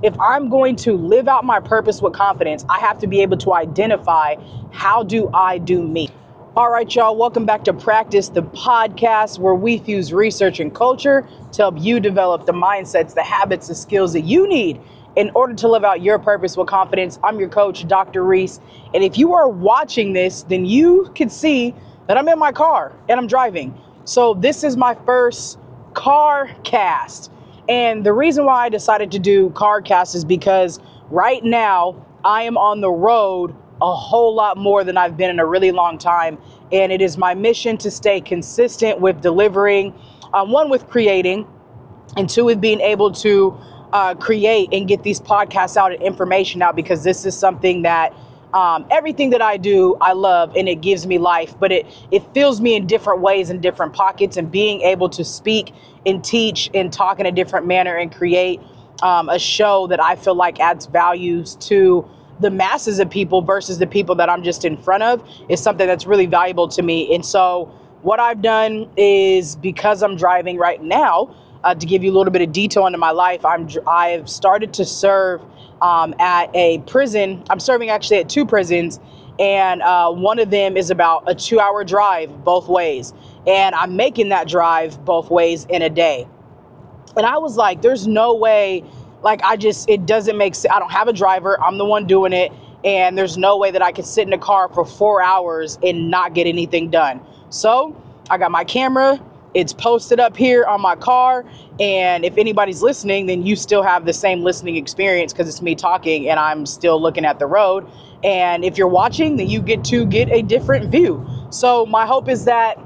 if I'm going to live out my purpose with confidence, I have to be able to identify, how do I do me? All right, y'all, welcome back to Practice, the podcast where we fuse research and culture to help you develop the mindsets, the habits, the skills that you need in order to live out your purpose with confidence. I'm your coach, Dr. Rees. And if you are watching this, then you can see that I'm in my car and I'm driving. So this is my first car cast. And the reason why I decided to do car cast is because right now I am on the road a whole lot more than I've been in a really long time. And it is my mission to stay consistent with delivering, one, with creating, and two, with being able to create and get these podcasts out and information out, because this is something that everything that I do, I love, and it gives me life, but it fills me in different ways, in different pockets, and being able to speak and teach and talk in a different manner and create a show that I feel like adds values to the masses of people versus the people that I'm just in front of is something that's really valuable to me. And so what I've done is, because I'm driving right now, to give you a little bit of detail into my life, I've started to serve at a prison. I'm serving actually at two prisons, and one of them is about a 2-hour drive both ways. And I'm making that drive both ways in a day. And I was like, there's no way, like, it doesn't make sense. I don't have a driver. I'm the one doing it. And there's no way that I could sit in a car for 4 hours and not get anything done. So I got my camera. It's posted up here on my car. And if anybody's listening, then you still have the same listening experience, because it's me talking and I'm still looking at the road. And if you're watching, then you get to get a different view. So my hope is that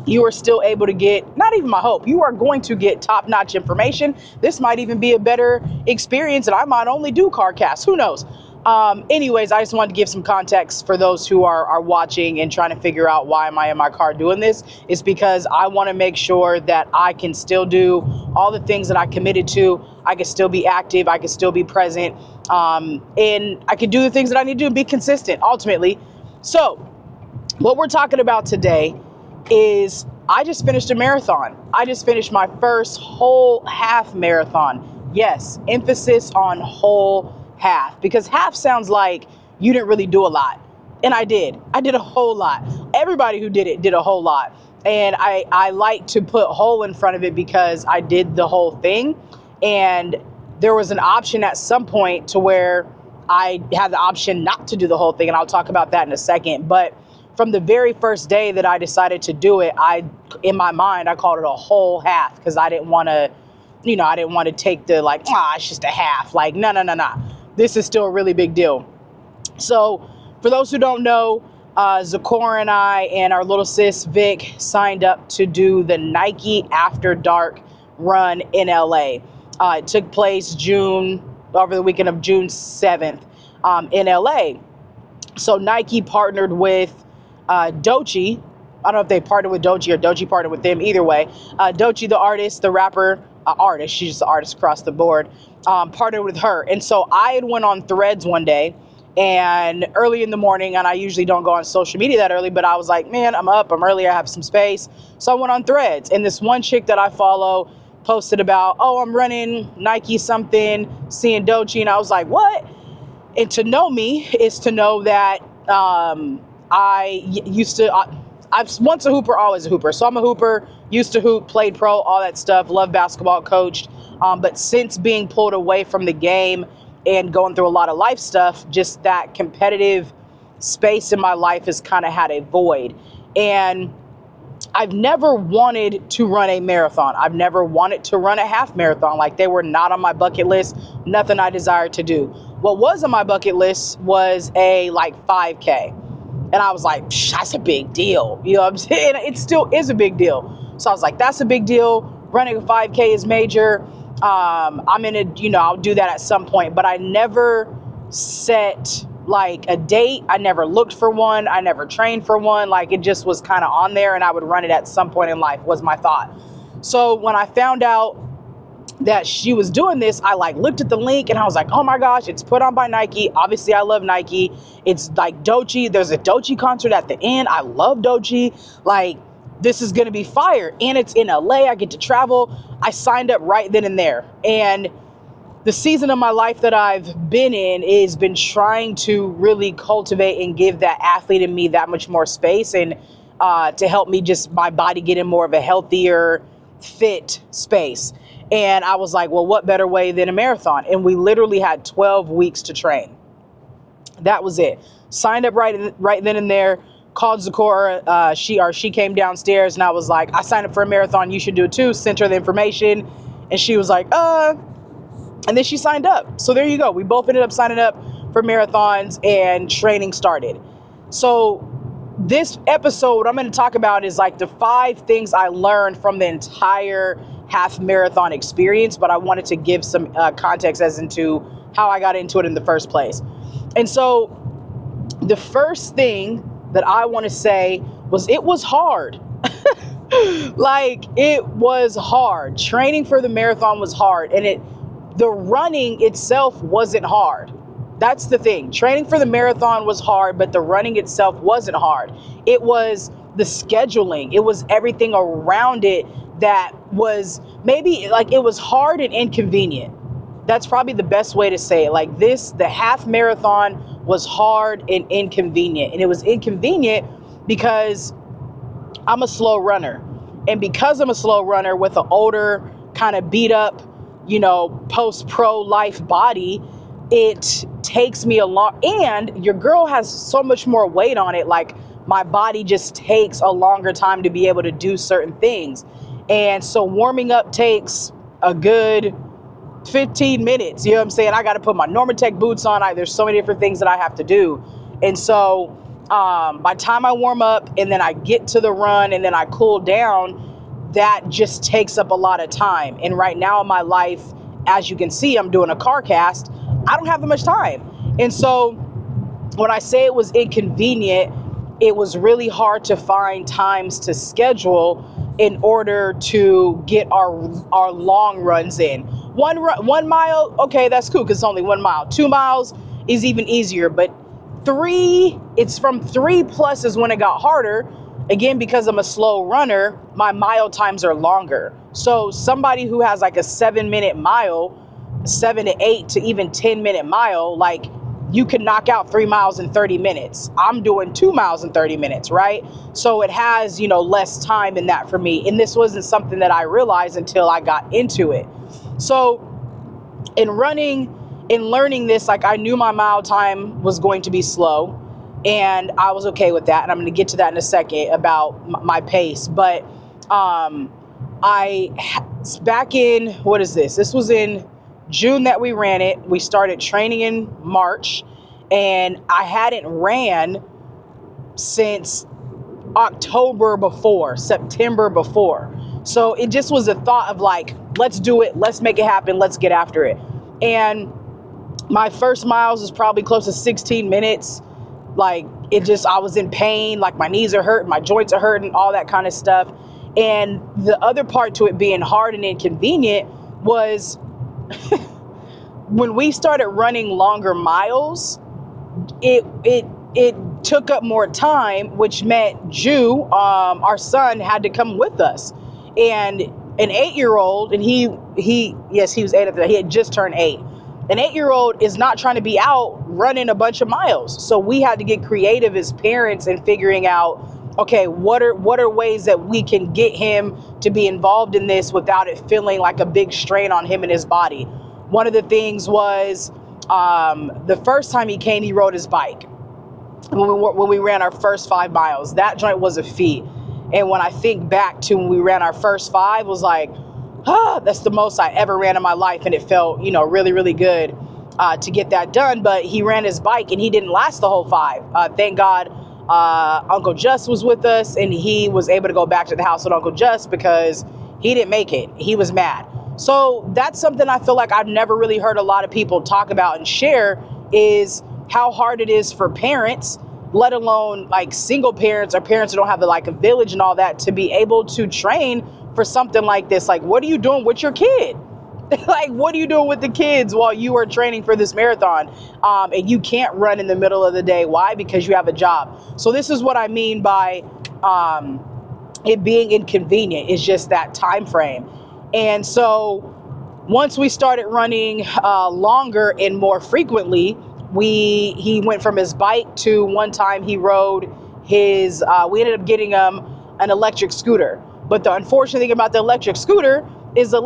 you are still able to get, not even my hope, you are going to get top-notch information. This might even be a better experience, and I might only do car casts. Who knows? Anyways, I just wanted to give some context for those who are watching and trying to figure out, why am I in my car doing this? It's because I want to make sure that I can still do all the things that I committed to. I can still be active. I can still be present. And I can do the things that I need to do and be consistent, ultimately. So what we're talking about today is, I just finished a marathon. I just finished my first whole half marathon. Yes, emphasis on whole half, because half sounds like you didn't really do a lot. And I did. I did a whole lot. Everybody who did it did a whole lot. And I like to put whole in front of it because I did the whole thing. And there was an option at some point to where I had the option not to do the whole thing. And I'll talk about that in a second. But from the very first day that I decided to do it, in my mind, I called it a whole half, because I didn't want to take the it's just a half. Like, no. This is still a really big deal. So for those who don't know, Zakora and I and our little sis Vic signed up to do the Nike After Dark run in LA. It took place over the weekend of June 7th in LA. So Nike partnered with Doechii. I don't know if they partnered with Doechii or Doechii partnered with them. Either way, Doechii, the artist, the rapper, artist, she's just an artist across the board, partnered with her. And so I had went on Threads one day, and early in the morning, and I usually don't go on social media that early, but I was like, man, I'm up, I'm early, I have some space. So I went on Threads, and this one chick that I follow posted about, I'm running Nike something, seeing Doechii, and I was like, what? And to know me is to know that I'm once a hooper, always a hooper. So I'm a hooper, used to hoop, played pro, all that stuff, love basketball, coached. But since being pulled away from the game and going through a lot of life stuff, just that competitive space in my life has kind of had a void. And I've never wanted to run a marathon. I've never wanted to run a half marathon. Like, they were not on my bucket list, nothing I desired to do. What was on my bucket list was a 5K. And I was like, that's a big deal. You know what I'm saying? It still is a big deal. So I was like, that's a big deal. Running a 5K is major. I'll do that at some point. But I never set a date. I never looked for one. I never trained for one. It just was kind of on there, and I would run it at some point in life, was my thought. So when I found out that she was doing this, I looked at the link and I was like, oh my gosh, it's put on by Nike. Obviously I love Nike. It's Doechii. There's a Doechii concert at the end. I love Doechii. This is going to be fire. And it's in LA. I get to travel. I signed up right then and there. And the season of my life that I've been in is been trying to really cultivate and give that athlete in me that much more space, and to help me just my body get in more of a healthier, fit space. And I was like, well, what better way than a marathon? And we literally had 12 weeks to train. That was it. Signed up right then and there. Called Zakora. She came downstairs, and I was like, I signed up for a marathon. You should do it too. Sent her the information, and she was like, and then she signed up. So there you go. We both ended up signing up for marathons, and training started. So this episode, what I'm going to talk about is like the 5 things I learned from the entire half marathon experience, but I wanted to give some context as into how I got into it in the first place. And so the first thing that I want to say was it was hard. Like, it was hard. Training for the marathon was hard, and the running itself wasn't hard. That's the thing. Training for the marathon was hard, but the running itself wasn't hard. It was the scheduling. It was everything around it that was maybe like it was hard and inconvenient. That's probably the best way to say it. Like the half marathon was hard and inconvenient. And it was inconvenient because I'm a slow runner. And because I'm a slow runner with an older, kind of beat up, post-pro life body, it takes me a long, and your girl has so much more weight on it. Like, my body just takes a longer time to be able to do certain things. And so warming up takes a good 15 minutes. You know what I'm saying? I got to put my Normatec boots on. There's so many different things that I have to do. And so by the time I warm up and then I get to the run and then I cool down, that just takes up a lot of time. And right now in my life, as you can see, I'm doing a car cast. I don't have that much time. And so when I say it was inconvenient, it was really hard to find times to schedule in order to get our long runs in. 1 mile, okay, that's cool because it's only 1 mile. 2 miles is even easier, but 3, it's from 3+ is when it got harder. Again, because I'm a slow runner, my mile times are longer. So somebody who has like a 7-minute mile, 7 to 8 to even 10-minute mile, like, you can knock out 3 miles in 30 minutes. I'm doing 2 miles in 30 minutes, right? So it has, less time in that for me. And this wasn't something that I realized until I got into it. So in learning this, like, I knew my mile time was going to be slow, and I was okay with that. And I'm going to get to that in a second about my pace. But back in, what is this? This was in June that we ran it. We started training in March, and I hadn't ran since September before. So it just was a thought of like, let's do it. Let's make it happen. Let's get after it. And my first miles was probably close to 16 minutes. Like, I was in pain. Like, my knees are hurting, my joints are hurting, all that kind of stuff. And the other part to it being hard and inconvenient was when we started running longer miles, it took up more time, which meant Jew, our son, had to come with us. And an 8-year-old, and he was 8 at the time. He had just turned 8. An 8-year-old is not trying to be out running a bunch of miles. So we had to get creative as parents in figuring out, okay, what are ways that we can get him to be involved in this without it feeling like a big strain on him and his body. One of the things was the first time he came, he rode his bike. When we ran our first 5 miles, that joint was a feat. And when I think back to when we ran our first 5, was like, that's the most I ever ran in my life. And it felt, really, really good to get that done. But he ran his bike and he didn't last the whole 5. Thank God Uncle Just was with us, and he was able to go back to the house with Uncle Just because he didn't make it. He was mad. So that's something I feel like I've never really heard a lot of people talk about and share, is how hard it is for parents, let alone like single parents or parents who don't have a village and all that, to be able to train for something like this. Like, what are you doing with your kid? Like, what are you doing with the kids while you are training for this marathon? And you can't run in the middle of the day. Why? Because you have a job. So this is what I mean by it being inconvenient. It's just that time frame. And so Once we started running longer and more frequently, he went from his bike to one time he rode his, we ended up getting him an electric scooter. But the unfortunate thing about the electric scooter is the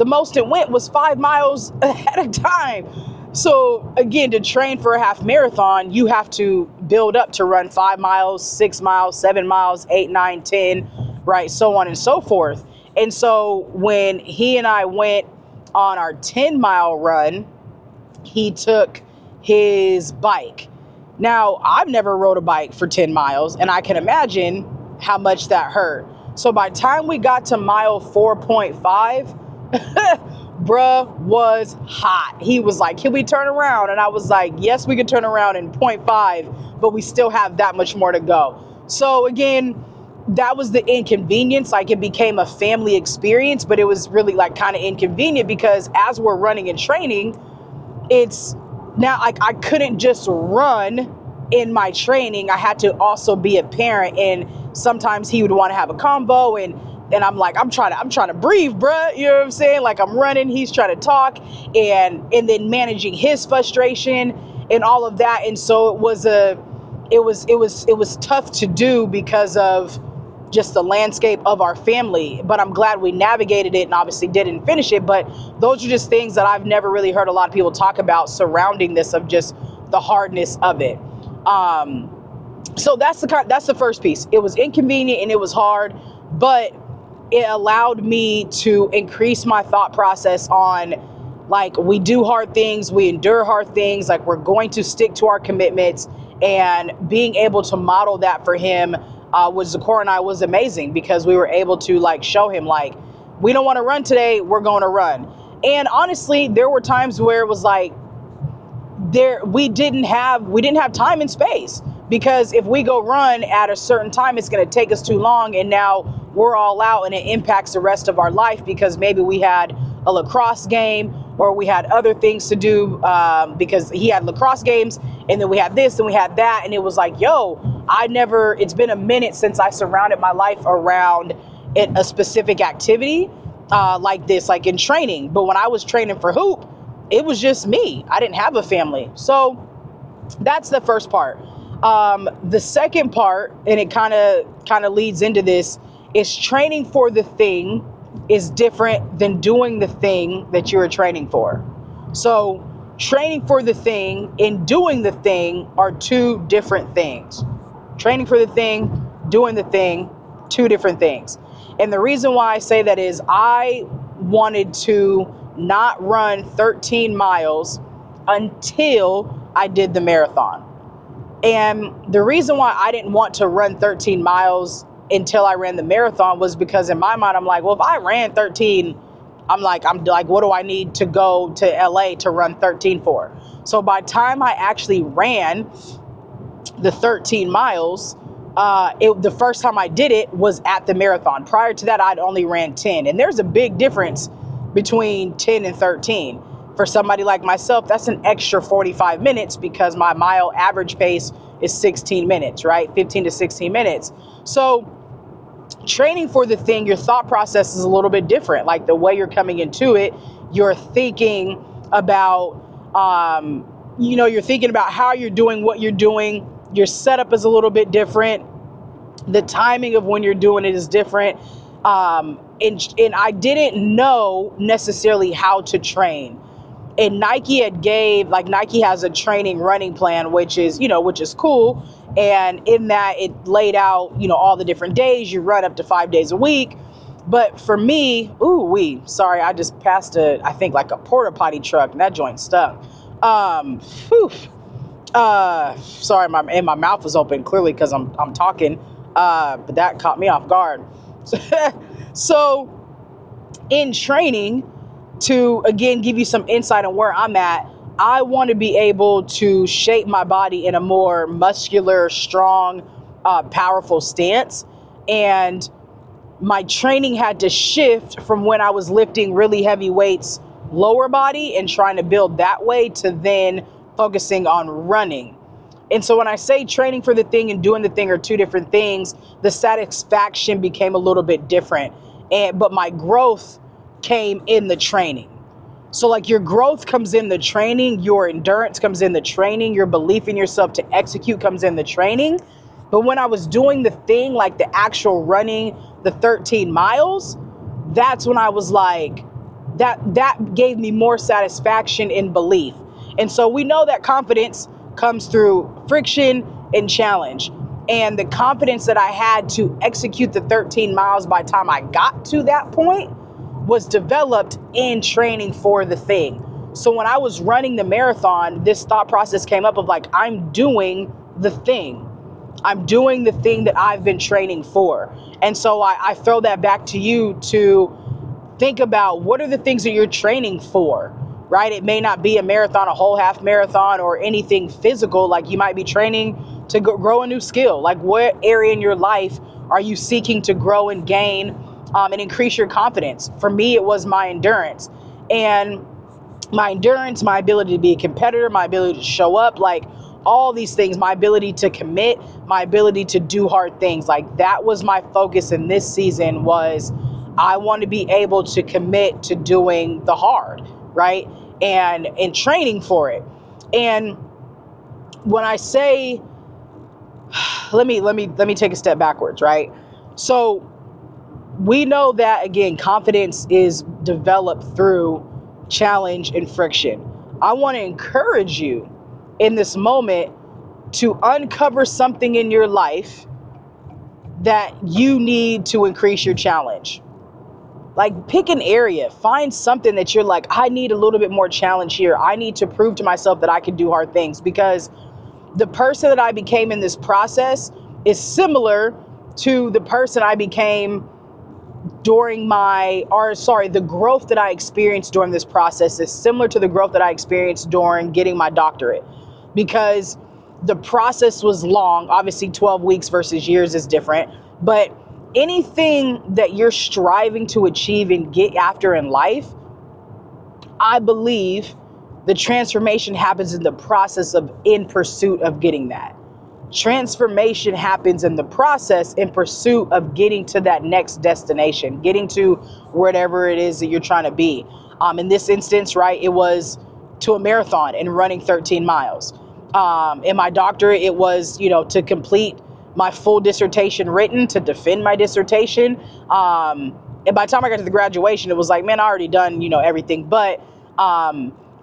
most it went was 5 miles at a time. So again, to train for a half marathon, you have to build up to run 5 miles, 6 miles, 7 miles, 8, 9, 10, right? So on and so forth. And so when he and I went on our 10-mile run, he took his bike. Now, I've never rode a bike for 10 miles, and I can imagine how much that hurt. So by the time we got to mile 4.5, bruh was hot. He was like, can we turn around? And I was like, yes, we can turn around in 0.5, but we still have that much more to go. So again, that was the inconvenience. Like, it became a family experience, but it was really like kind of inconvenient because as we're running and training, it's now like I couldn't just run in my training. I had to also be a parent, and sometimes he would want to have a convo, and I'm like, I'm trying to breathe, bruh. You know what I'm saying? Like, I'm running, he's trying to talk, and then managing his frustration and all of that. And so it was tough to do because of just the landscape of our family. But I'm glad we navigated it and obviously didn't finish it. But those are just things that I've never really heard a lot of people talk about surrounding this, of just the hardness of it. So that's the first piece. It was inconvenient and it was hard, but it allowed me to increase my thought process on, like, we do hard things, we endure hard things, like, we're going to stick to our commitments. And being able to model that for him with Zakor and I was amazing, because we were able to like show him, like, we don't want to run today, we're going to run. And honestly, there were times where it was like we didn't have time and space, because if we go run at a certain time, it's going to take us too long, and now we're all out and it impacts the rest of our life because maybe we had a lacrosse game or we had other things to do, because he had lacrosse games, and then we had this and we had that, and it was like, it's been a minute since I surrounded my life around a specific activity like this, like in training. But when I was training for hoop, it was just me. I didn't have a family. So that's the first part. The second part, and it kind of leads into this, is training for the thing is different than doing the thing that you're training for. So training for the thing and doing the thing are two different things. Training for the thing, doing the thing, two different things. And the reason why I say that is I wanted to not run 13 miles until I did the marathon. And the reason why I didn't want to run 13 miles until I ran the marathon was because in my mind, I'm like, well, if I ran 13, I'm like, what do I need to go to LA to run 13 for? So by the time I actually ran the 13 miles, the first time I did it was at the marathon. Prior to that, I'd only ran 10. And there's a big difference between 10 and 13. For somebody like myself, that's an extra 45 minutes because my mile average pace is 16 minutes, right? 15 to 16 minutes. So training for the thing, your thought process is a little bit different. Like the way you're coming into it, you're thinking about, you're thinking about how you're doing what you're doing. Your setup is a little bit different. The timing of when you're doing it is different. And I didn't know necessarily how to train. And Nike has a training running plan, which is cool. And in that it laid out, all the different days you run up to 5 days a week. But for me, sorry, I just passed a porta potty truck and that joint stunk. Sorry, my mouth was open clearly because I'm talking, but that caught me off guard. So in training, to again give you some insight on where I'm at, I want to be able to shape my body in a more muscular, strong, powerful stance. And my training had to shift from when I was lifting really heavy weights, lower body, and trying to build that way, to then focusing on running. And so when I say training for the thing and doing the thing are two different things, the satisfaction became a little bit different. But my growth came in the training. So like your growth comes in the training, your endurance comes in the training, your belief in yourself to execute comes in the training. But when I was doing the thing, like the actual running the 13 miles, that's when I was like, that gave me more satisfaction in belief. And so we know that confidence comes through friction and challenge. And the confidence that I had to execute the 13 miles by the time I got to that point was developed in training for the thing. So when I was running the marathon, this thought process came up of like, I'm doing the thing. I'm doing the thing that I've been training for. And so I throw that back to you to think about, what are the things that you're training for, right? It may not be a marathon, a whole half marathon, or anything physical. Like you might be training to grow a new skill. Like what area in your life are you seeking to grow and gain and increase your confidence? For me, it was my endurance. And my endurance, my ability to be a competitor, my ability to show up, like all these things, my ability to commit, my ability to do hard things. Like that was my focus in this season, was I want to be able to commit to doing the hard, right? And training for it. And when I say, let me take a step backwards, right? So we know that, again, confidence is developed through challenge and friction. I want to encourage you in this moment to uncover something in your life that you need to increase your challenge. Like pick an area, find something that you're like, I need a little bit more challenge here. I need to prove to myself that I can do hard things, because the person that I became in this process is similar to the person I became the growth that I experienced during this process is similar to the growth that I experienced during getting my doctorate, because the process was long. Obviously 12 weeks versus years is different, but anything that you're striving to achieve and get after in life, I believe the transformation happens in the process of in pursuit of getting that. Transformation happens in the process in pursuit of getting to that next destination, getting to whatever it is that you're trying to be. In this instance, right, it was to a marathon and running 13 miles. In my doctorate, it was, to complete my full dissertation written, to defend my dissertation. And by the time I got to the graduation, it was like, man, I already done, everything. But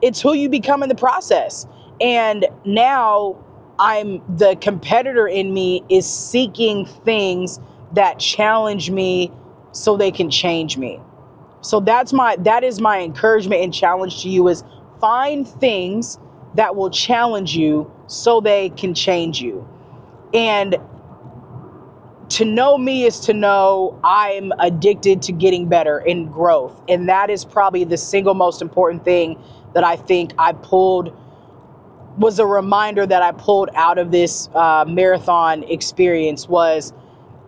it's who you become in the process. And now the competitor in me is seeking things that challenge me so they can change me. So that is my encouragement and challenge to you, is find things that will challenge you so they can change you. And to know me is to know I'm addicted to getting better and growth. And that is probably the single most important thing that I think was a reminder that I pulled out of this marathon experience, was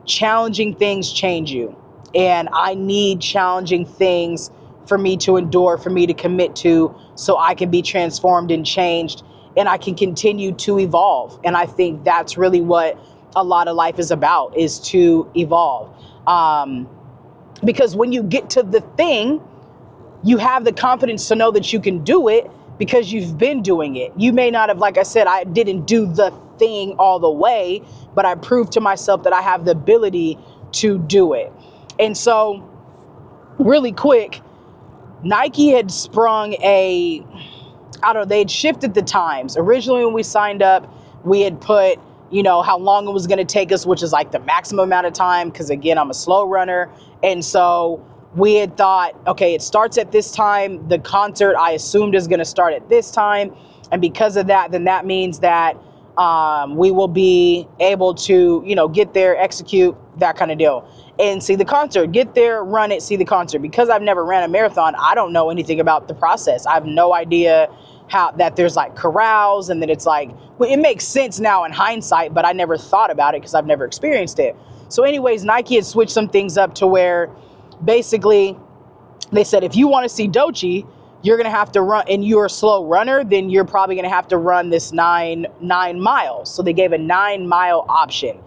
challenging things change you. And I need challenging things for me to endure, for me to commit to, so I can be transformed and changed, and I can continue to evolve. And I think that's really what a lot of life is about, is to evolve. Because when you get to the thing, you have the confidence to know that you can do it because you've been doing it. You may not have, like I said, I didn't do the thing all the way, but I proved to myself that I have the ability to do it. And so really quick, Nike had sprung they'd shifted the times. Originally when we signed up, we had put, how long it was going to take us, which is like the maximum amount of time. Because again, I'm a slow runner. And so we had thought, okay, it starts at this time. The concert I assumed is going to start at this time. And because of that, then that means that we will be able to, get there, execute, that kind of deal. And see the concert, get there, run it, see the concert. Because I've never ran a marathon, I don't know anything about the process. I have no idea how that there's like corrals, and then it's like, well, it makes sense now in hindsight, but I never thought about it because I've never experienced it. So anyways, Nike had switched some things up to where basically they said, if you want to see Doechii, you're going to have to run, and you're a slow runner, then you're probably going to have to run this nine miles. So they gave a 9 mile option.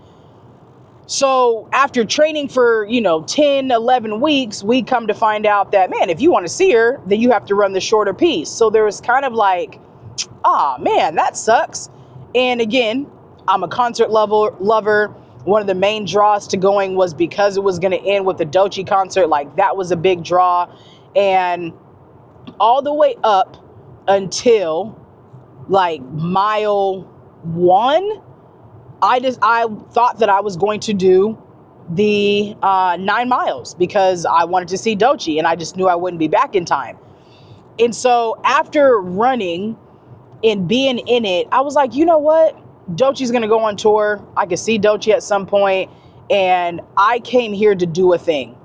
So after training for, 10, 11 weeks, we come to find out that, man, if you want to see her, then you have to run the shorter piece. So there was kind of like, man, that sucks. And again, I'm a concert lover. One of the main draws to going was because it was going to end with the Doechii concert. Like, that was a big draw. And all the way up until like mile 1, I thought that I was going to do the 9 miles because I wanted to see Doechii, and I just knew I wouldn't be back in time. And so after running and being in it, I was like, you know what? Doechii's going to go on tour. I could see Doechii at some point, and I came here to do a thing.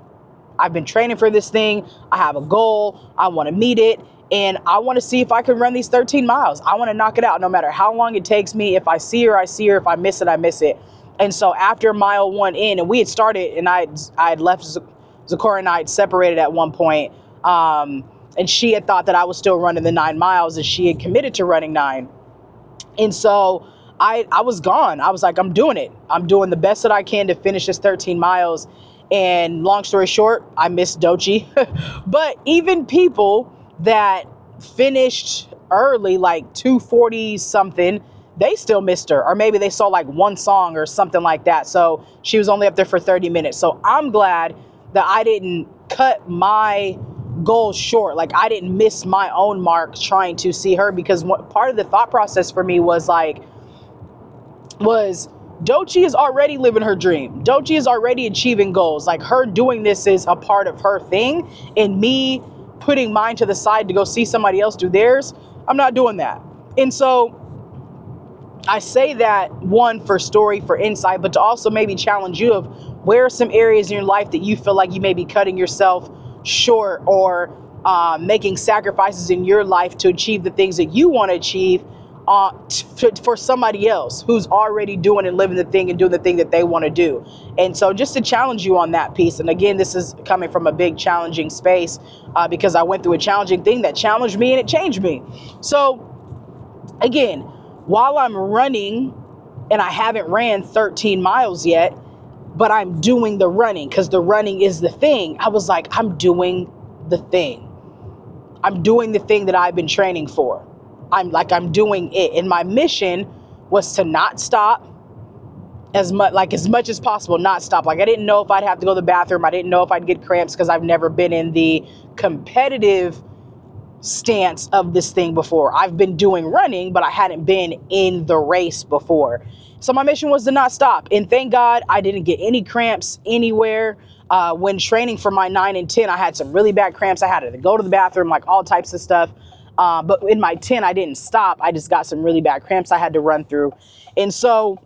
I've been training for this thing. I have a goal. I want to meet it. And I want to see if I can run these 13 miles. I want to knock it out no matter how long it takes me. If I see her, I see her. If I miss it, I miss it. And so after mile 1 in, and we had started, and I had left, Zachora and I had separated at one point. And she had thought that I was still running the 9 miles, and she had committed to running 9. And so I was gone. I was like, I'm doing it. I'm doing the best that I can to finish this 13 miles. And long story short, I missed Doechii. But even people that finished early, like 2:40 something, they still missed her. Or maybe they saw like one song or something like that. So she was only up there for 30 minutes. So I'm glad that I didn't cut my goal short. Like, I didn't miss my own mark trying to see her, because part of the thought process for me was Doechii is already living her dream. Doechii is already achieving goals. Like, her doing this is a part of her thing, and me putting mine to the side to go see somebody else do theirs, I'm not doing that. And so I say that, one, for story, for insight, but to also maybe challenge you of where are some areas in your life that you feel like you may be cutting yourself short, or making sacrifices in your life to achieve the things that you want to achieve for somebody else who's already doing and living the thing and doing the thing that they want to do. And so just to challenge you on that piece. And again, this is coming from a big challenging space, because I went through a challenging thing that challenged me and it changed me. So again, while I'm running, and I haven't ran 13 miles yet, but I'm doing the running because the running is the thing. I was like, I'm doing the thing. I'm doing the thing that I've been training for. I'm doing it. And my mission was to not stop as much as possible, not stop. Like, I didn't know if I'd have to go to the bathroom. I didn't know if I'd get cramps, because I've never been in the competitive stance of this thing before. I've been doing running, but I hadn't been in the race before. So my mission was to not stop. And thank God I didn't get any cramps anywhere. When training for my 9 and 10, I had some really bad cramps. I had to go to the bathroom, like all types of stuff. But in my 10, I didn't stop. I just got some really bad cramps I had to run through. And so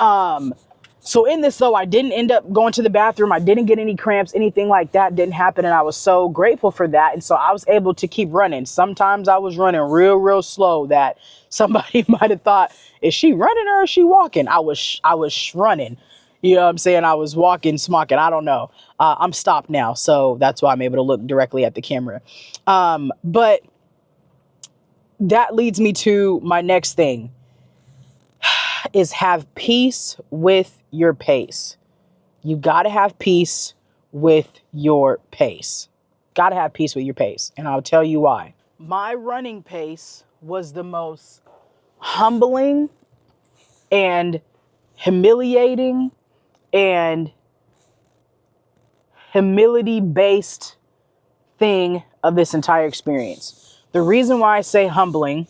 in this, though, I didn't end up going to the bathroom. I didn't get any cramps, anything like that didn't happen. And I was so grateful for that. And so I was able to keep running. Sometimes I was running real, real slow that somebody might have thought, is she running or is she walking? I was running. You know what I'm saying? I was walking, smocking. I don't know. I'm stopped now. So that's why I'm able to look directly at the camera. But that leads me to my next thing, is have peace with your pace. You got to have peace with your pace. Got to have peace with your pace. And I'll tell you why. My running pace was the most humbling and humiliating and humility-based thing of this entire experience. The reason why I say humbling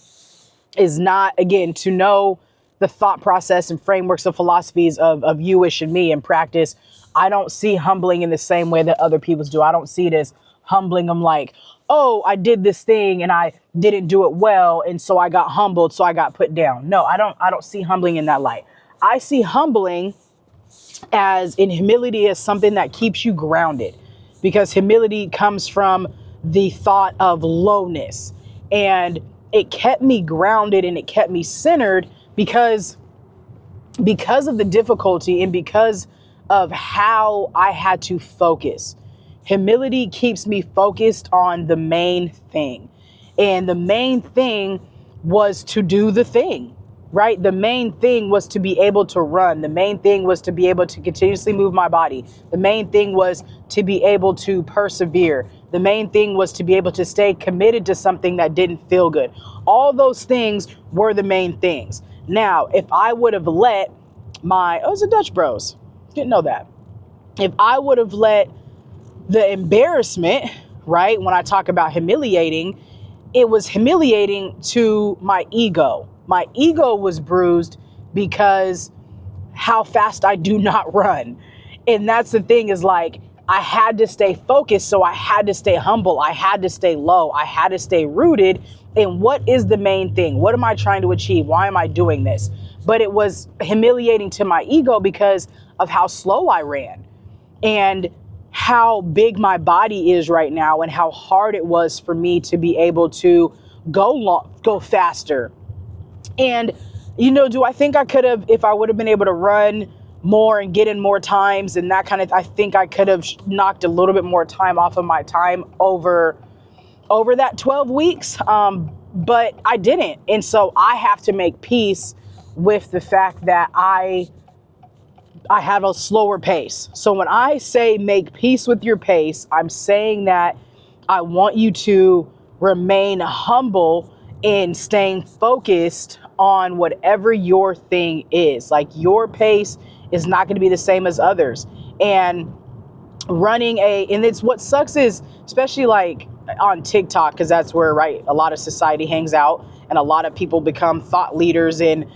is not, again, to know the thought process and frameworks and philosophies of you-ish and me in practice. I don't see humbling in the same way that other people do. I don't see it as humbling them like, oh, I did this thing and I didn't do it well, and so I got humbled, so I got put down. No, I don't see humbling in that light. I see humbling as in humility as something that keeps you grounded, because humility comes from the thought of lowness, and it kept me grounded and it kept me centered because of the difficulty and because of how I had to focus. Humility keeps me focused on the main thing, and the main thing was to do the thing. right? The main thing was to be able to run. The main thing was to be able to continuously move my body. The main thing was to be able to persevere. The main thing was to be able to stay committed to something that didn't feel good. All those things were the main things. Now, if I would have let it's the Dutch Bros. Didn't know that. If I would have let the embarrassment, right, when I talk about humiliating, it was humiliating to my ego. My ego was bruised because how fast I do not run. And that's the thing, is like, I had to stay focused. So I had to stay humble. I had to stay low. I had to stay rooted in what is the main thing? What am I trying to achieve? Why am I doing this? But it was humiliating to my ego because of how slow I ran and how big my body is right now and how hard it was for me to be able to go faster. And, do I think I could have, if I would have been able to run more and get in more times and that kind of, I think I could have knocked a little bit more time off of my time over that 12 weeks. But I didn't. And so I have to make peace with the fact that I have a slower pace. So when I say make peace with your pace, I'm saying that I want you to remain humble in staying focused on whatever your thing is. Like, your pace is not going to be the same as others. And and it's what sucks is, especially like on TikTok, because that's where, right, a lot of society hangs out and a lot of people become thought leaders and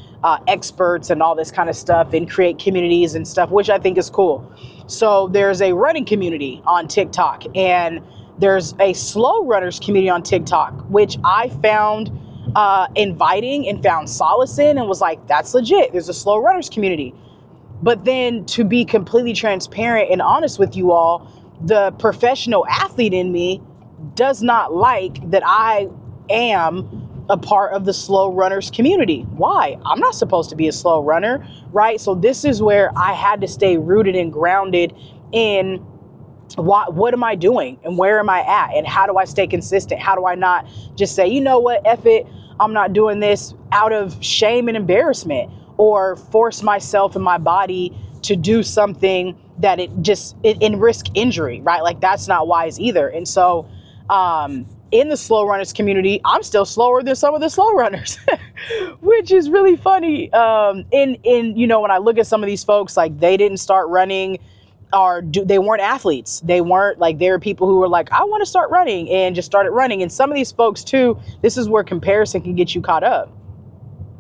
experts and all this kind of stuff and create communities and stuff, which I think is cool. So there's a running community on TikTok and there's a slow runners community on TikTok, which I found inviting and found solace in and was like, that's legit. There's a slow runners community. But then, to be completely transparent and honest with you all, the professional athlete in me does not like that I am a part of the slow runners community. Why? I'm not supposed to be a slow runner, right? So this is where I had to stay rooted and grounded in what am I doing and where am I at and how do I stay consistent? How do I not just say, you know what, F it, I'm not doing this out of shame and embarrassment, or force myself and my body to do something that it risk injury, right? Like, that's not wise either. And so in the slow runners community, I'm still slower than some of the slow runners, which is really funny. When I look at some of these folks, like, they didn't start running they weren't athletes. They weren't like, there are people who were like, I want to start running and just started running. And some of these folks too, this is where comparison can get you caught up.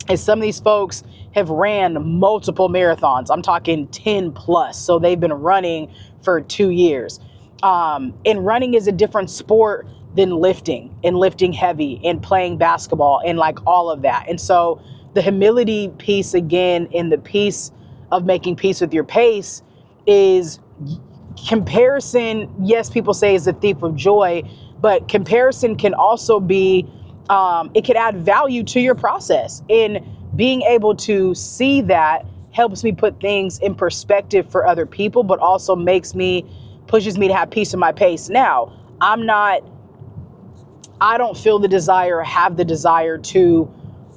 And some of these folks have ran multiple marathons. I'm talking 10 plus. So they've been running for 2 years. And running is a different sport than lifting and lifting heavy and playing basketball and like all of that. And so the humility piece, again, in the piece of making peace with your pace, is comparison. Yes, people say is the thief of joy, but comparison can also be, it can add value to your process. And being able to see that helps me put things in perspective for other people, but also pushes me to have peace in my pace. Now, I don't feel the desire or have the desire to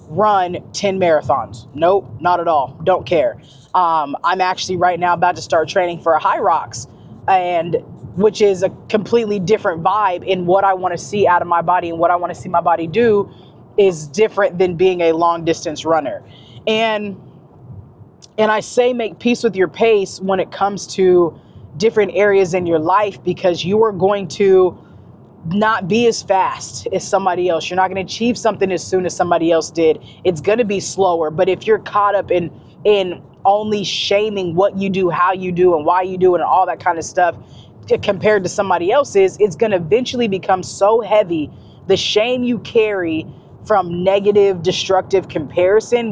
run 10 marathons. Nope, not at all. Don't care. I'm actually right now about to start training for a high rocks, which is a completely different vibe in what I want to see out of my body, and what I want to see my body do is different than being a long distance runner. And I say make peace with your pace when it comes to different areas in your life, because you are going to not be as fast as somebody else. You're not going to achieve something as soon as somebody else did. It's going to be slower. But if you're caught up in only shaming what you do, how you do, and why you do it, and all that kind of stuff compared to somebody else's, it's going to eventually become so heavy. The shame you carry from negative, destructive comparison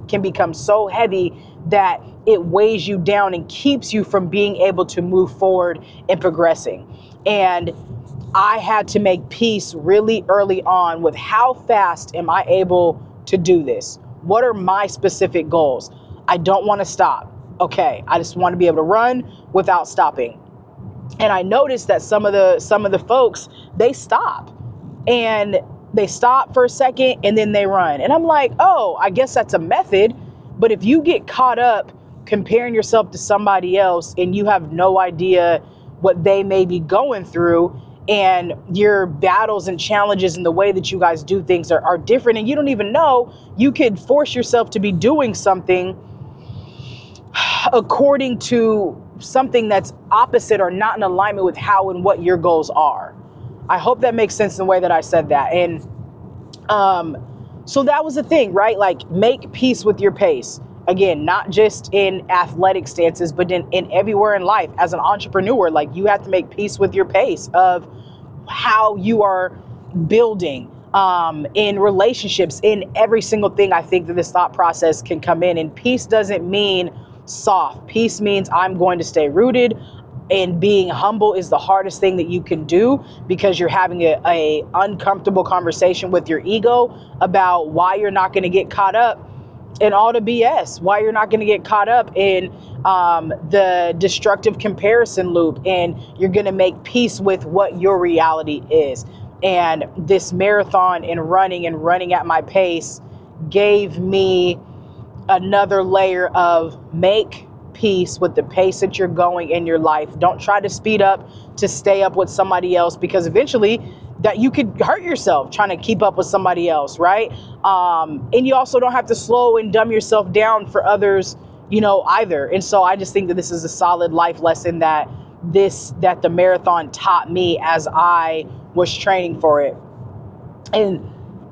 can become so heavy that it weighs you down and keeps you from being able to move forward and progressing. And I had to make peace really early on with how fast am I able to do this? What are my specific goals? I don't want to stop. Okay, I just want to be able to run without stopping. And I noticed that some of the folks, they stop. And They stop for a second and then they run. And I'm like, oh, I guess that's a method. But if you get caught up comparing yourself to somebody else and you have no idea what they may be going through, and your battles and challenges and the way that you guys do things are different, and you don't even know, you could force yourself to be doing something according to something that's opposite or not in alignment with how and what your goals are. I hope that makes sense in the way that I said that. And so that was the thing, right? Like, make peace with your pace. Again, not just in athletic stances, but in everywhere in life. As an entrepreneur, like, you have to make peace with your pace of how you are building, in relationships, in every single thing. I think that this thought process can come in. And peace doesn't mean soft. Peace means I'm going to stay rooted. And being humble is the hardest thing that you can do, because you're having a uncomfortable conversation with your ego about why you're not going to get caught up in all the BS, why you're not going to get caught up in the destructive comparison loop, and you're going to make peace with what your reality is. And this marathon and running at my pace gave me another layer of make peace with the pace that you're going in your life. Don't try to speed up to stay up with somebody else, because eventually that you could hurt yourself trying to keep up with somebody else, right? And you also don't have to slow and dumb yourself down for others, either. And so I just think that this is a solid life lesson that the marathon taught me as I was training for it. And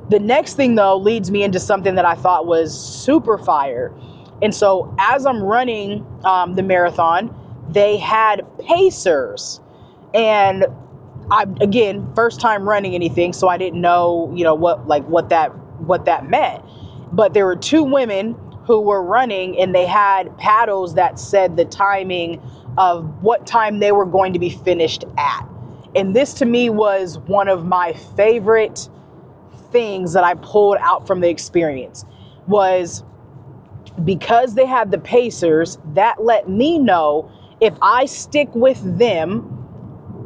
the next thing, though, leads me into something that I thought was super fire. And so as I'm running the marathon, they had pacers. And again, first time running anything, so I didn't know, what that meant. But there were two women who were running, and they had paddles that said the timing of what time they were going to be finished at. And this to me was one of my favorite things that I pulled out from the experience, was because they had the pacers, that let me know if I stick with them,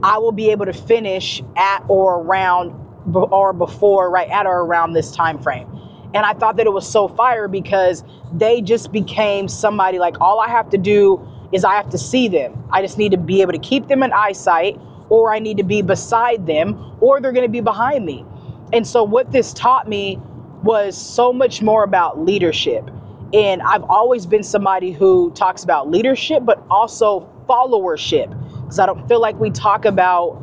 I will be able to finish at or around or before, right at or around this time frame. And I thought that it was so fire, because they just became somebody like, all I have to do is I have to see them. I just need to be able to keep them in eyesight, or I need to be beside them, or they're going to be behind me. And so what this taught me was so much more about leadership. And I've always been somebody who talks about leadership, but also followership, because I don't feel like we talk about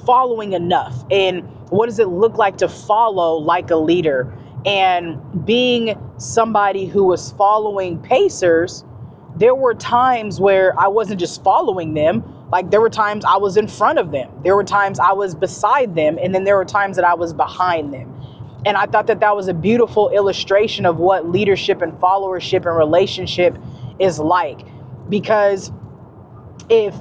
following enough. And what does it look like to follow like a leader? And being somebody who was following pacers, there were times where I wasn't just following them. Like, there were times I was in front of them. There were times I was beside them. And then there were times that I was behind them. And I thought that was a beautiful illustration of what leadership and followership and relationship is like. Because if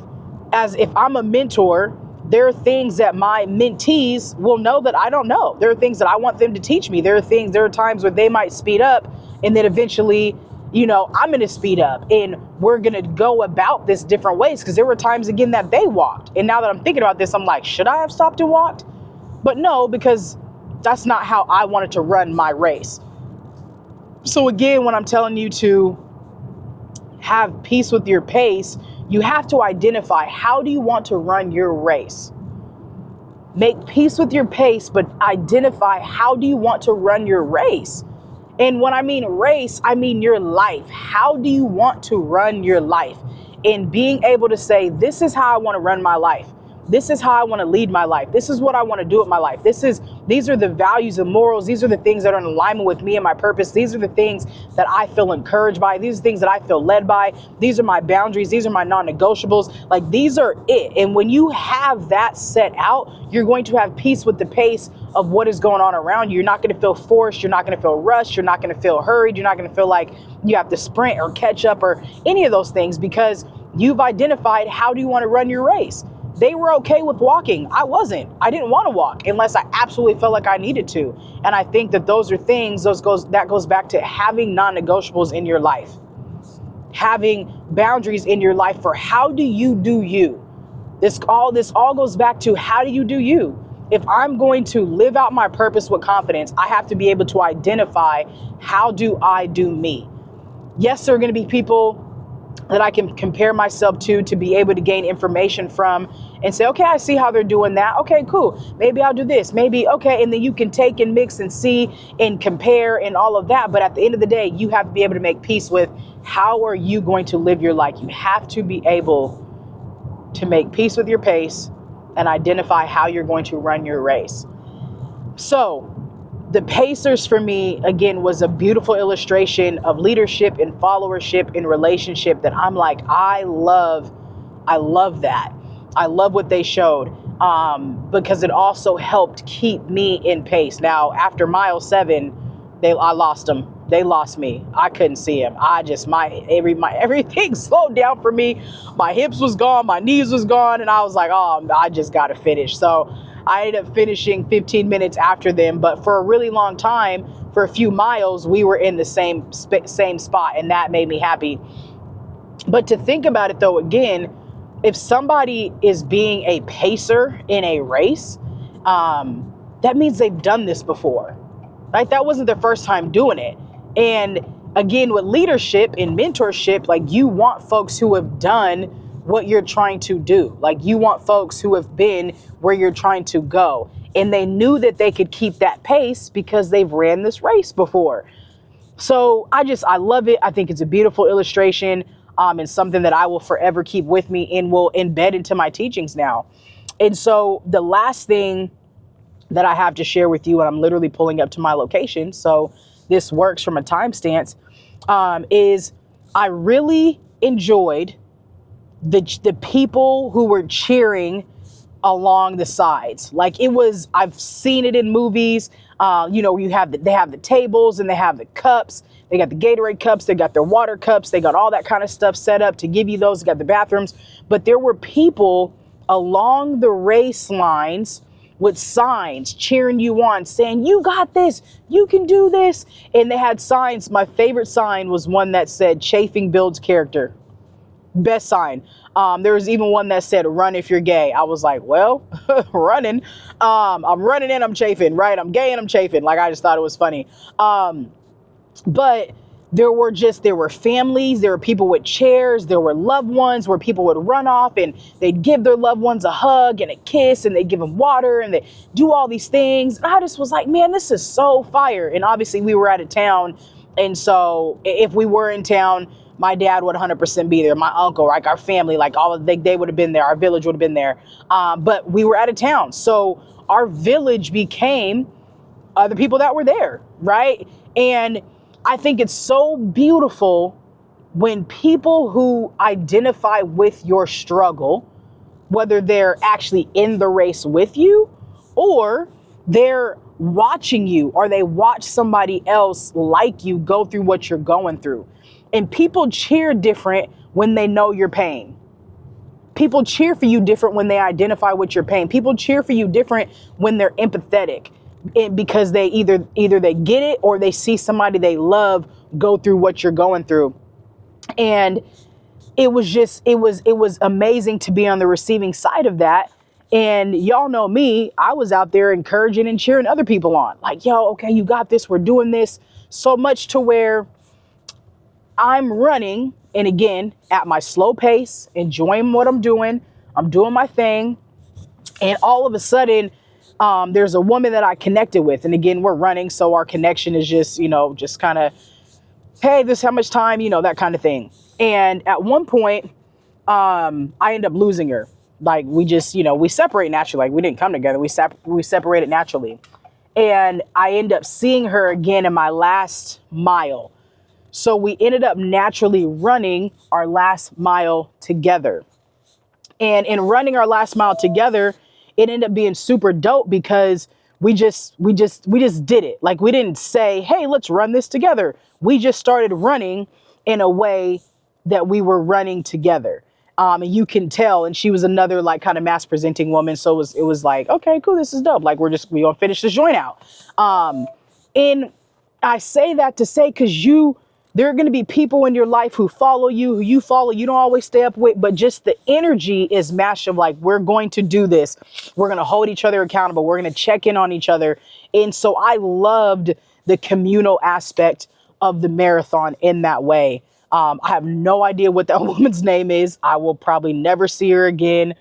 I'm a mentor, there are things that my mentees will know that I don't know. There are things that I want them to teach me. There are times where they might speed up, and then eventually, I'm going to speed up, and we're going to go about this different ways. Because there were times, again, that they walked. And now that I'm thinking about this, I'm like, should I have stopped and walked? But no, because that's not how I wanted to run my race. So again, when I'm telling you to have peace with your pace, you have to identify, how do you want to run your race? Make peace with your pace, but identify, how do you want to run your race? And when I mean race, I mean your life. How do you want to run your life? And being able to say, this is how I want to run my life. This is how I want to lead my life. This is what I want to do with my life. These are the values and morals. These are the things that are in alignment with me and my purpose. These are the things that I feel encouraged by. These are things that I feel led by. These are my boundaries. These are my non-negotiables. Like, these are it. And when you have that set out, you're going to have peace with the pace of what is going on around you. You're not going to feel forced. You're not going to feel rushed. You're not going to feel hurried. You're not going to feel like you have to sprint or catch up or any of those things, because you've identified, how do you want to run your race? They were okay with walking. I wasn't. I didn't want to walk unless I absolutely felt like I needed to. And I think that those are things, that goes back to having non-negotiables in your life, having boundaries in your life for how do you do you. This all goes back to, how do you do you? if I'm going to live out my purpose with confidence, I have to be able to identify, how do I do me? Yes, there are going to be people that I can compare myself to be able to gain information from and say, okay, I see how they're doing that. Okay, cool. Maybe I'll do this. Maybe, okay. And then you can take and mix and see and compare and all of that. But at the end of the day, you have to be able to make peace with, how are you going to live your life? You have to be able to make peace with your pace and identify how you're going to run your race. So the Pacers for me, again, was a beautiful illustration of leadership and followership and relationship that I'm like, I love that. I love what they showed, because it also helped keep me in pace. Now, after mile 7, I lost them. They lost me. I couldn't see them. Everything slowed down for me. My hips was gone. My knees was gone. And I was like, oh, I just got to finish. So I ended up finishing 15 minutes after them. But for a really long time, for a few miles, we were in the same spot. And that made me happy. But to think about it, though, again, if somebody is being a pacer in a race, that means they've done this before. Right? That wasn't their first time doing it. And again, with leadership and mentorship, like, you want folks who have done what you're trying to do. Like, you want folks who have been where you're trying to go. And they knew that they could keep that pace because they've ran this race before. So I love it. I think it's a beautiful illustration, and something that I will forever keep with me and will embed into my teachings now. And so the last thing that I have to share with you, and I'm literally pulling up to my location, so this works from a time stance, is I really enjoyed the people who were cheering along the sides. Like, I've seen it in movies. They have the tables and they have the cups. They got the Gatorade cups. They got their water cups. They got all that kind of stuff set up to give you those. They got the bathrooms. But there were people along the race lines with signs cheering you on, saying, you got this, you can do this. And they had signs. My favorite sign was one that said, chafing builds character. Best sign. There was even one that said, run if you're gay. I was like, well, running. I'm running and I'm chafing, right? I'm gay and I'm chafing. Like, I just thought it was funny. But there were families, there were people with chairs, there were loved ones where people would run off and they'd give their loved ones a hug and a kiss, and they'd give them water and they do all these things. And I just was like, man, this is so fire. And obviously we were out of town. And so if we were in town, my dad would 100% be there. My uncle, like our family, like they would have been there. Our village would have been there. But we were out of town. So our village became the people that were there, right? And I think it's so beautiful when people who identify with your struggle, whether they're actually in the race with you or they're watching you or they watch somebody else like you go through what you're going through. And people cheer different when they know your pain. People cheer for you different when they identify with your pain. People cheer for you different when they're empathetic, because they either they get it or they see somebody they love go through what you're going through. And it was amazing to be on the receiving side of that. And y'all know me, I was out there encouraging and cheering other people on. Like, yo, okay, you got this. We're doing this. So much to where I'm running, and again, at my slow pace, enjoying what I'm doing. I'm doing my thing. And all of a sudden, there's a woman that I connected with. And again, we're running. So our connection is just kind of, hey, this is how much time, that kind of thing. And at one point, I end up losing her. Like, we just, we separate naturally. Like, we didn't come together. We separated naturally. And I end up seeing her again in my last mile. So we ended up naturally running our last mile together. And in running our last mile together, it ended up being super dope because we just did it. Like, we didn't say, hey, let's run this together. We just started running in a way that we were running together. And you can tell, and she was another like kind of mass presenting woman. So it was like, okay, cool. This is dope. Like, we gonna finish this joint out. And I say that to say, cause There are going to be people in your life who follow you, who you follow, you don't always stay up with, but just the energy is matched of like, we're going to do this. We're going to hold each other accountable. We're going to check in on each other. And so I loved the communal aspect of the marathon in that way. I have no idea what that woman's name is. I will probably never see her again.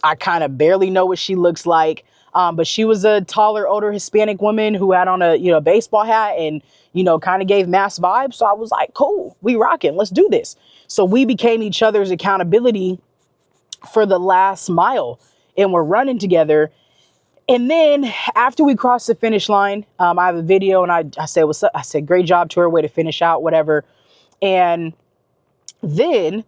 I kind of barely know what she looks like. But she was a taller, older Hispanic woman who had on a, baseball hat and, kind of gave mass vibes. So I was like, cool, we rocking. Let's do this. So we became each other's accountability for the last mile and we're running together. And then after we crossed the finish line, I have a video and I said, what's up? I said, great job to her, way to finish out, whatever. And then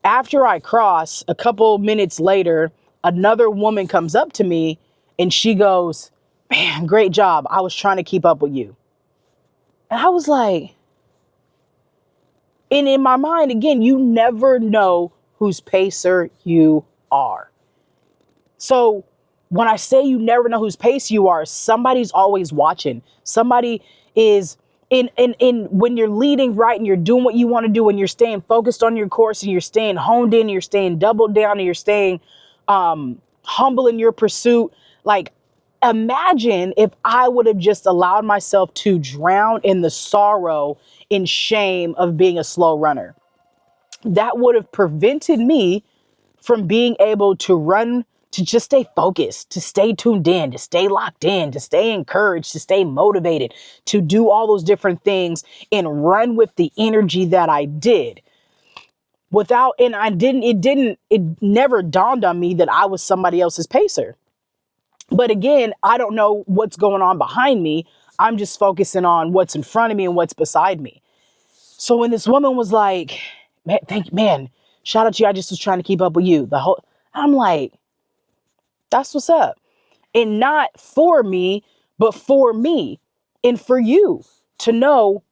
after I cross, a couple minutes later, another woman comes up to me and she goes, man, great job. I was trying to keep up with you. And I was like, and in my mind, again, you never know whose pacer you are. So when I say you never know whose pace you are, somebody's always watching. Somebody is in when you're leading right and you're doing what you want to do and you're staying focused on your course and you're staying honed in, you're staying doubled down and you're staying humble in your pursuit. Like, imagine if I would have just allowed myself to drown in the sorrow and shame of being a slow runner. That would have prevented me from being able to run, to just stay focused, to stay tuned in, to stay locked in, to stay encouraged, to stay motivated, to do all those different things and run with the energy that I did. It never dawned on me that I was somebody else's pacer. But again, I don't know what's going on behind me. I'm just focusing on what's in front of me and what's beside me. So when this woman was like, man, shout out to you. I just was trying to keep up with you. I'm like, that's what's up. And not for me, but for me and for you to know,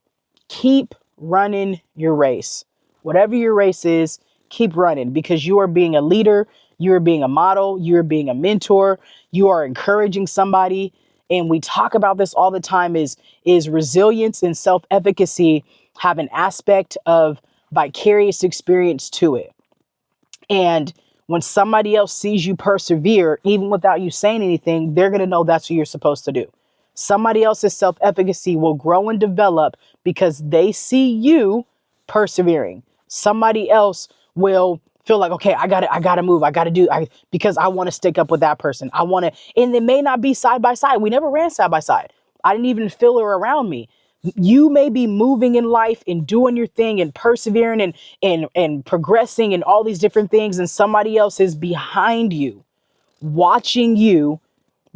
keep running your race. Whatever your race is, keep running because you are being a leader. You are being a model. You are being a mentor. You are encouraging somebody. And we talk about this all the time is resilience and self-efficacy have an aspect of vicarious experience to it. And when somebody else sees you persevere, even without you saying anything, they're going to know that's what you're supposed to do. Somebody else's self-efficacy will grow and develop because they see you persevering. Somebody else will feel like, okay, I gotta move. Because I want to stick up with that person. And it may not be side by side. We never ran side by side. I didn't even feel her around me. You may be moving in life and doing your thing and persevering and progressing and all these different things. And somebody else is behind you, watching you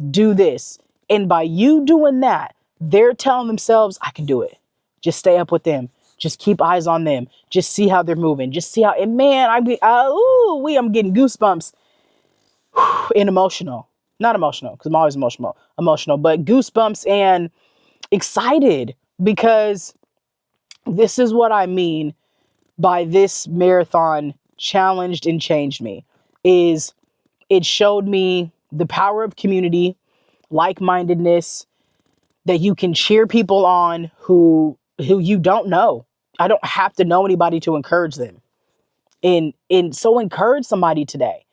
do this. And by you doing that, they're telling themselves, I can do it. Just stay up with them. Just keep eyes on them. Just see how they're moving. Just see how, and man, I'm getting goosebumps and emotional. Not emotional, because I'm always emotional, but goosebumps and excited because this is what I mean by this marathon challenged and changed me. Is it showed me the power of community, like-mindedness, that you can cheer people on who you don't know. I don't have to know anybody to encourage them. And so encourage somebody today.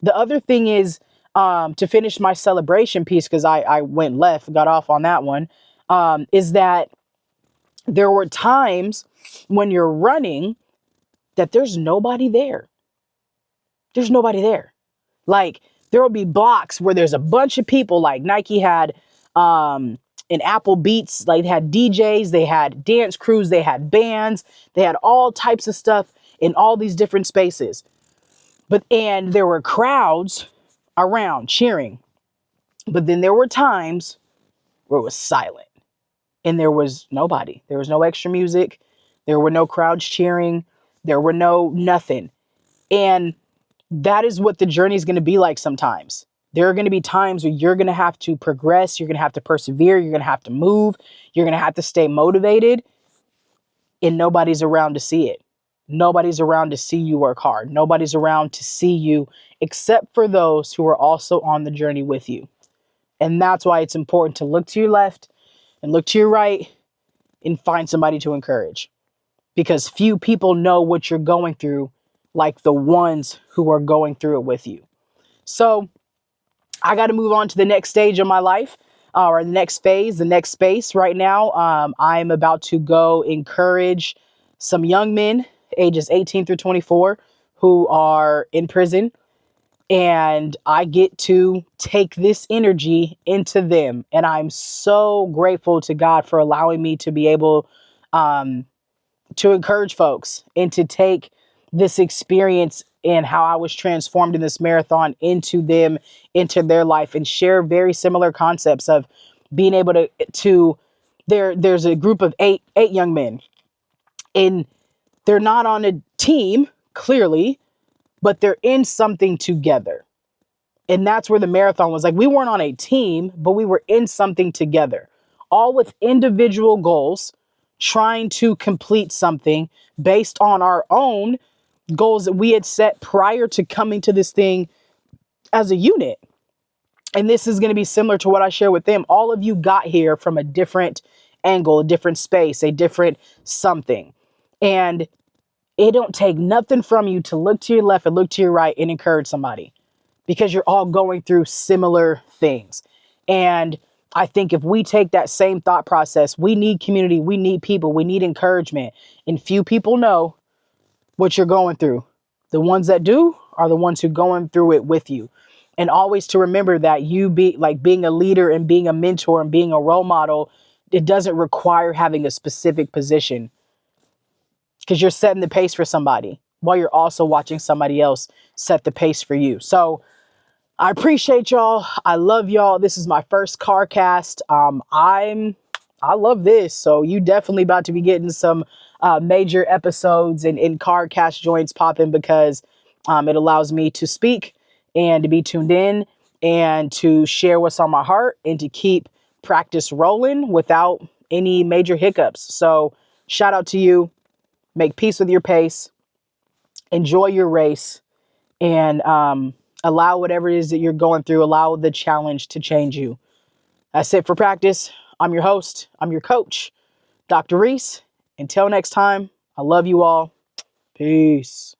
The other thing is to finish my celebration piece, because I went left, got off on that one, is that there were times when you're running that there's nobody there. There's nobody there. Like, there will be blocks where there's a bunch of people. Like Nike had in Apple Beats, like they had DJs, they had dance crews, they had bands, they had all types of stuff in all these different spaces. And there were crowds around cheering. But then there were times where it was silent and there was nobody. There was no extra music. There were no crowds cheering. There were no nothing. And that is what the journey is going to be like sometimes. There are going to be times where you're going to have to progress. You're going to have to persevere. You're going to have to move. You're going to have to stay motivated. And nobody's around to see it. Nobody's around to see you work hard. Nobody's around to see you except for those who are also on the journey with you. And that's why it's important to look to your left and look to your right and find somebody to encourage. because few people know what you're going through like the ones who are going through it with you. So I got to move on to the next stage of my life, or the next phase, the next space. Right now, I'm about to go encourage some young men, ages 18 through 24, who are in prison. And I get to take this energy into them. And I'm so grateful to God for allowing me to be able um, to encourage folks and to take this experience and how I was transformed in this marathon into them, into their life, and share very similar concepts of being able to there's a group of eight young men, and they're not on a team clearly, but they're in something together. And that's where the marathon was. Like, we weren't on a team, but we were in something together, all with individual goals, trying to complete something based on our own goals that we had set prior to coming to this thing as a unit. And this is going to be similar to what I share with them. All of you got here from a different angle, a different space, a different something. And it don't take nothing from you to look to your left and look to your right and encourage somebody, because you're all going through similar things. And I think if we take that same thought process, we need community, we need people, we need encouragement. And few people know what you're going through. The ones that do are the ones who going through it with you. And always to remember that you be like being a leader and being a mentor and being a role model, it doesn't require having a specific position, because you're setting the pace for somebody while you're also watching somebody else set the pace for you. So I appreciate y'all. I love y'all. This is my first car cast. I love this. So you definitely about to be getting some major episodes and car cast joints popping, because it allows me to speak and to be tuned in and to share what's on my heart and to keep practice rolling without any major hiccups. So shout out to you. Make peace with your pace. Enjoy your race. And allow whatever it is that you're going through, allow the challenge to change you. That's it for practice. I'm your host. I'm your coach, Dr. Rees. Until next time, I love you all. Peace.